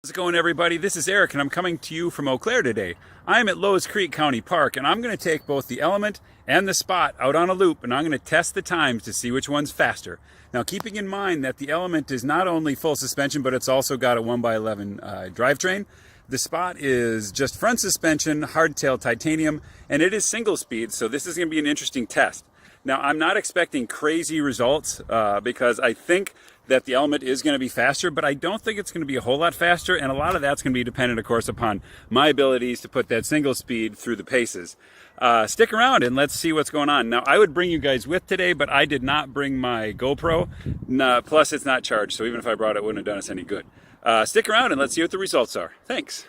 How's it going, everybody? This is Eric, and I'm coming to you from Eau Claire today. I'm at Lowe's Creek County Park, and I'm going to take both the Element and the Spot out on a loop, and I'm going to test the times to see which one's faster. Now, keeping in mind that the Element is not only full suspension, but it's also got a 1x11 drivetrain. The Spot is just front suspension, hardtail titanium, and it is single speed, so this is going to be an interesting test. Now, I'm not expecting crazy results because I think that the Element is going to be faster, but I don't think it's going to be a whole lot faster, and a lot of that's going to be dependent, of course, upon my abilities to put that single speed through the paces. Stick around and let's see what's going on. Now, I would bring you guys with today, but I did not bring my GoPro. Plus, it's not charged, so even if I brought it, it wouldn't have done us any good. Stick around and let's see what the results are. Thanks.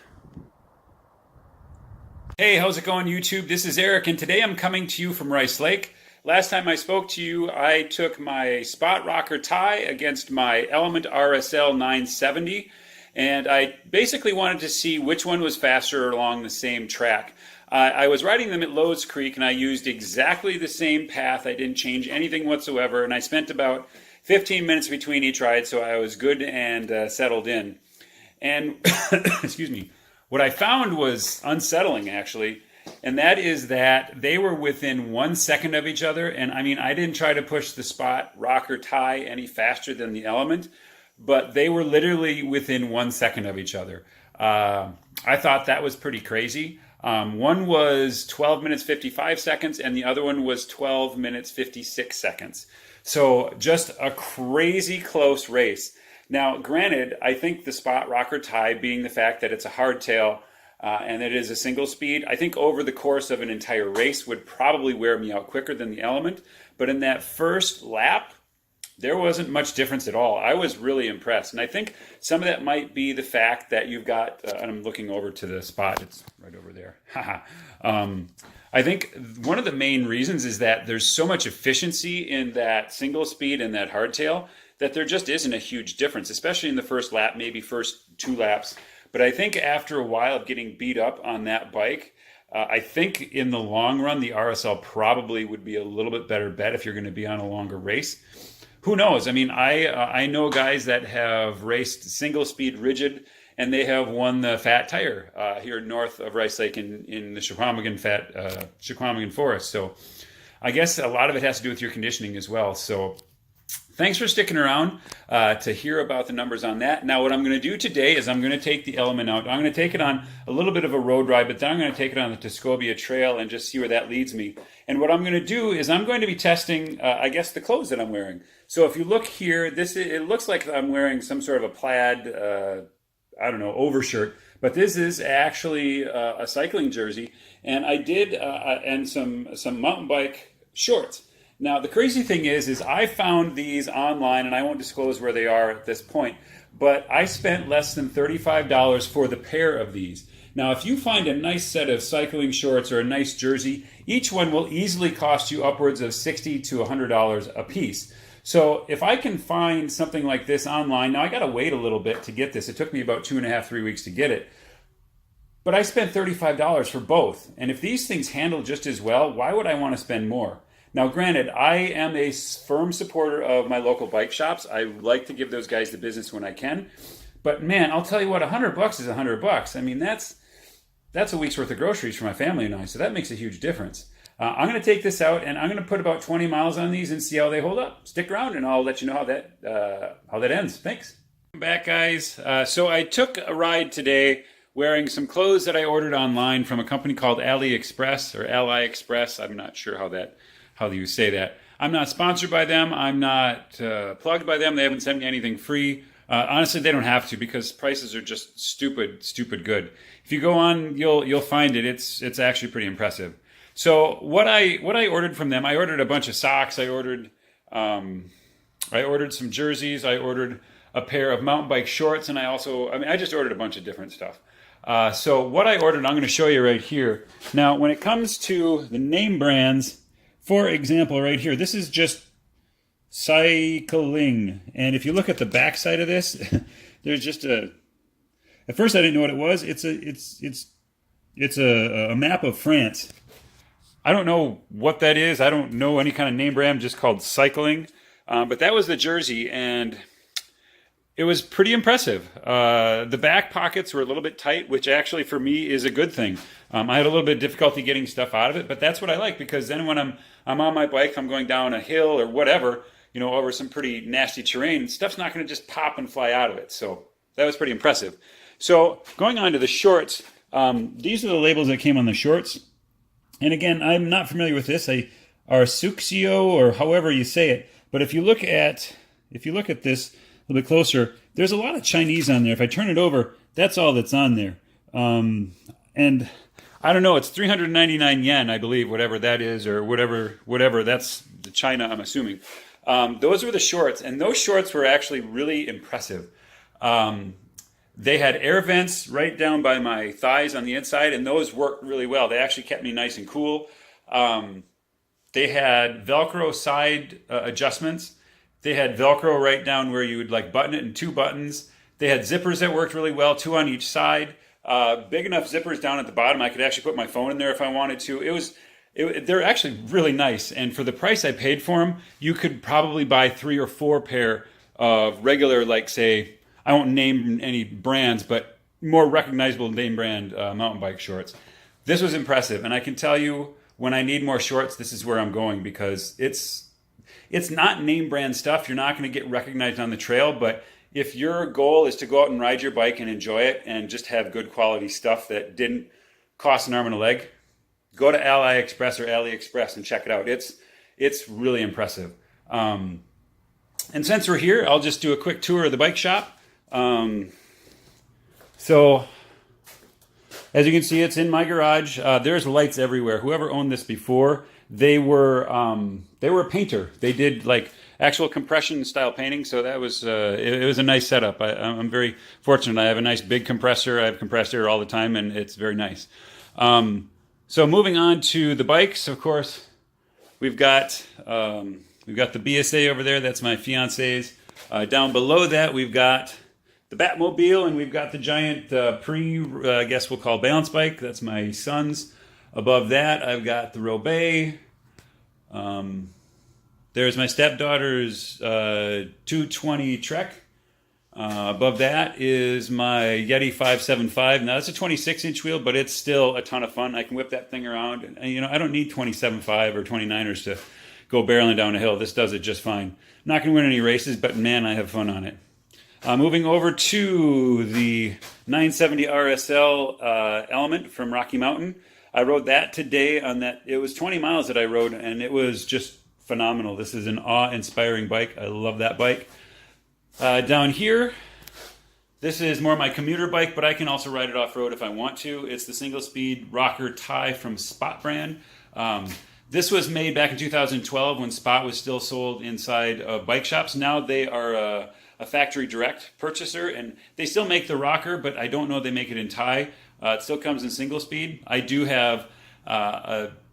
Hey, how's it going, YouTube? This is Eric, and today I'm coming to you from Rice Lake. Last time I spoke to you, I took my Spot Rocker tie against my Element RSL 970, and I basically wanted to see which one was faster along the same track. I was riding them at Lowe's Creek, and I used exactly the same path. I didn't change anything whatsoever, and I spent about 15 minutes between each ride, so I was good and settled in. And, excuse me, what I found was unsettling, actually. And that is that they were within 1 second of each other. And I mean, I didn't try to push the Spot Rocker tie any faster than the Element, but they were literally within 1 second of each other. I thought that was pretty crazy. One was 12 minutes 55 seconds, and the other one was 12 minutes 56 seconds. So just a crazy close race. Now, granted, I think the Spot Rocker tie, being the fact that it's a hardtail, and it is a single speed, I think over the course of an entire race would probably wear me out quicker than the Element. But in that first lap, there wasn't much difference at all. I was really impressed. And I think some of that might be the fact that you've got, and I'm looking over to the Spot, it's right over there. I think one of the main reasons is that there's so much efficiency in that single speed and that hardtail that there just isn't a huge difference, especially in the first lap, maybe first 2 laps. But I think after a while of getting beat up on that bike, I think in the long run, the RSL probably would be a little bit better bet if you're going to be on a longer race. Who knows? I mean, I know guys that have raced single speed rigid, and they have won the fat tire here north of Rice Lake in the Chequamegon Forest. So I guess a lot of it has to do with your conditioning as well. So thanks for sticking around to hear about the numbers on that. Now, what I'm going to do today is I'm going to take the Element out. I'm going to take it on a little bit of a road ride, but then I'm going to take it on the Tuscobia Trail and just see where that leads me. And what I'm going to do is I'm going to be testing, I guess, the clothes that I'm wearing. So if you look here, it looks like I'm wearing some sort of a plaid, overshirt. But this is actually a cycling jersey, and I did and some mountain bike shorts. Now, the crazy thing is I found these online, and I won't disclose where they are at this point, but I spent less than $35 for the pair of these. Now, if you find a nice set of cycling shorts or a nice jersey, each one will easily cost you upwards of $60 to $100 a piece. So if I can find something like this online, now I got to wait a little bit to get this. It took me about 2.5, 3 weeks to get it. But I spent $35 for both. And if these things handle just as well, why would I want to spend more? Now, granted, I am a firm supporter of my local bike shops. I like to give those guys the business when I can. But man, I'll tell you what, $100 is $100. I mean, that's a week's worth of groceries for my family and I, so that makes a huge difference. I'm going to take this out, and I'm going to put about 20 miles on these and see how they hold up. Stick around, and I'll let you know how that ends. Thanks. Welcome back, guys. So I took a ride today wearing some clothes that I ordered online from a company called AliExpress or AliExpress. I'm not sure how you say that. I'm not sponsored by them. I'm not plugged by them. They haven't sent me anything free. Honestly, they don't have to because prices are just stupid good. If you go on, you'll find it. It's actually pretty impressive. So what I ordered from them, I ordered a bunch of socks. I ordered some jerseys. I ordered a pair of mountain bike shorts, and I just ordered a bunch of different stuff. So what I ordered, I'm going to show you right here. Now, when it comes to the name brands, for example, right here, this is just cycling. And if you look at the back side of this, there's just at first I didn't know what it was. It's a map of France. I don't know what that is. I don't know any kind of name brand, just called cycling. But that was the jersey, and it was pretty impressive. The back pockets were a little bit tight, which actually for me is a good thing. I had a little bit of difficulty getting stuff out of it, but that's what I like, because then when I'm on my bike, I'm going down a hill or whatever, over some pretty nasty terrain, stuff's not going to just pop and fly out of it. So that was pretty impressive. So going on to the shorts, these are the labels that came on the shorts. And again, I'm not familiar with this. Are Suxio, or however you say it. But if you look at this a little bit closer, there's a lot of Chinese on there. If I turn it over, that's all that's on there. And I don't know, it's 399 yen, I believe, whatever that is, or whatever. That's the China, I'm assuming. Those were the shorts, and those shorts were actually really impressive. They had air vents right down by my thighs on the inside, and those worked really well. They actually kept me nice and cool. They had Velcro side adjustments. They had Velcro right down where you would like button it in 2 buttons. They had zippers that worked really well, 2 on each side. Big enough zippers down at the bottom. I could actually put my phone in there if I wanted to. They're actually really nice. And for the price I paid for them, you could probably buy 3 or 4 pair of regular, like say, I won't name any brands, but more recognizable name brand mountain bike shorts. This was impressive. And I can tell you, when I need more shorts, this is where I'm going, because it's not name brand stuff. You're not going to get recognized on the trail, but if your goal is to go out and ride your bike and enjoy it and just have good quality stuff that didn't cost an arm and a leg, go to AliExpress or AliExpress and check it out. It's really impressive. And since we're here, I'll just do a quick tour of the bike shop. So as you can see, it's in my garage. There's lights everywhere. Whoever owned this before, they were a painter. They did like actual compression style painting. So that was it was a nice setup. I'm very fortunate. I have a nice big compressor. I have compressed air all the time, and it's very nice. So moving on to the bikes, of course, we've got the BSA over there. That's my fiance's. Down below that, we've got the Batmobile, and we've got the giant I guess we'll call balance bike. That's my son's. Above that, I've got the Roubaix. There's my stepdaughter's 220 Trek. Above that is my Yeti 575. Now, that's a 26-inch wheel, but it's still a ton of fun. I can whip that thing around. And, I don't need 27.5 or 29ers to go barreling down a hill. This does it just fine. Not going to win any races, but man, I have fun on it. Moving over to the 970 RSL Element from Rocky Mountain. I rode that today on that. It was 20 miles that I rode, and it was just phenomenal. This is an awe-inspiring bike. I love that bike. Down here, this is more my commuter bike, but I can also ride it off-road if I want to. It's the single-speed rocker Thai from Spot brand. This was made back in 2012 when Spot was still sold inside bike shops. Now they are a factory direct purchaser, and they still make the rocker, but I don't know they make it in Thai. It still comes in single speed. I do have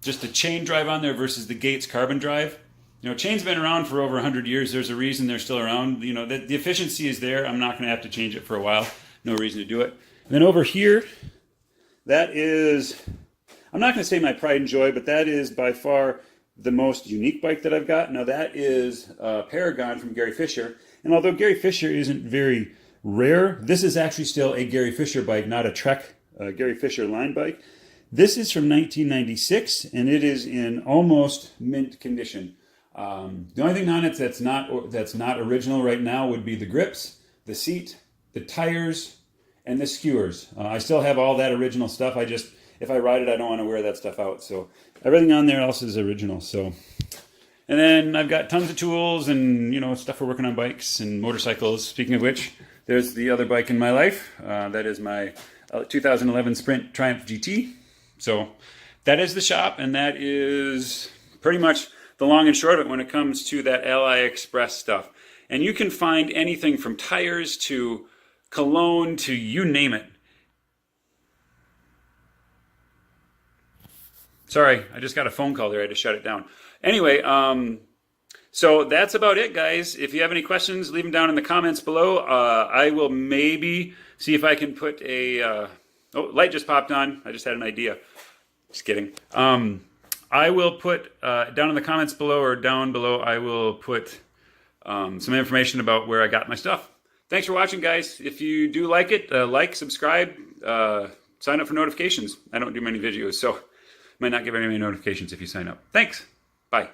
just a chain drive on there versus the Gates carbon drive. Chain's been around for over 100 years. There's a reason they're still around. The efficiency is there. I'm not going to have to change it for a while. No reason to do it. And then over here, that is, I'm not going to say my pride and joy, but that is by far the most unique bike that I've got. Now that is Paragon from Gary Fisher. And although Gary Fisher isn't very rare, this is actually still a Gary Fisher bike, not a Trek Gary Fisher line bike. This is from 1996, and it is in almost mint condition. The only thing on it that's not original right now would be the grips, the seat, the tires, and the skewers. I still have all that original stuff. If I ride it, I don't want to wear that stuff out. So everything on there else is original. So, and then I've got tons of tools and stuff for working on bikes and motorcycles. Speaking of which, there's the other bike in my life. That is my 2011 Sprint Triumph GT. So that is the shop, and that is pretty much the long and short of it when it comes to that AliExpress stuff. And you can find anything from tires to cologne to you name it. Sorry, I just got a phone call there. I had to shut it down. Anyway, so that's about it, guys. If you have any questions, leave them down in the comments below. I will maybe see if I can put a... light just popped on. I just had an idea. Just kidding. I will put down in the comments below, or down below, I will put some information about where I got my stuff. Thanks for watching, guys. If you do like it, like, subscribe, sign up for notifications. I don't do many videos, so might not get very many notifications if you sign up. Thanks. Bye.